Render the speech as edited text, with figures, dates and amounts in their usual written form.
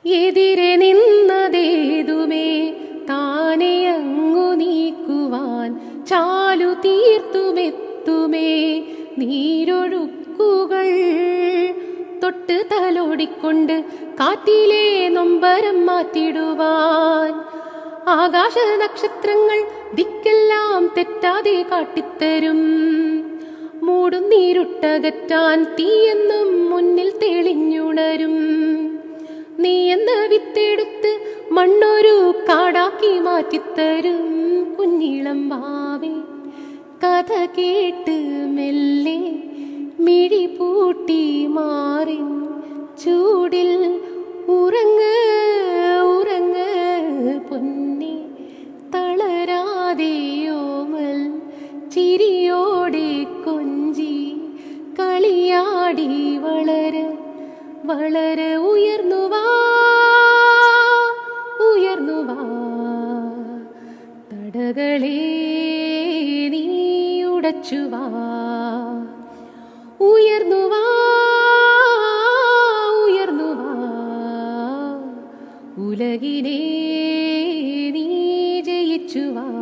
എതിരെ നിന്നതേതുമേ താനെ അങ്ങു നീക്കുവാൻ ചാലു തീർത്തുമെത്തുമേ നീരൊഴുക്കുകൾ തൊട്ട് തലോടിക്കൊണ്ട് കാറ്റിലെ നൊമ്പരം മാറ്റിടുവാൻ ആകാശ നക്ഷത്രങ്ങൾ ദിക്കെല്ലാം തെറ്റാതെ കാട്ടിത്തരും. മൂടും നീരുട്ടകറ്റാൻ തീയെന്നും മുന്നിൽ തെളിഞ്ഞുണരും. നീ എന്ന വിത്തെടുത്ത് മണ്ണൊരു കാടാക്കി മാറ്റിത്തരും. കുഞ്ഞിളം വാവേ കഥ കേട്ട് മെല്ലെ മിഴി പൂട്ടി മാറി ചൂടിൽ ഉറങ്ങ് ഉറങ്ങ് പൊന്നെ തളരാതെയോമൽ ചിരിയോടെ കൊഞ്ചി കളിയാടി വളര് വളര് ഉയർന്നുവാ ഉയർന്നുവാ തടകളെ നീ ഉടച്ചുവാ ഉയർന്നുവാ ഉയർന്നുവാ ഉലകിനെ നീ ജയിച്ചുവാ.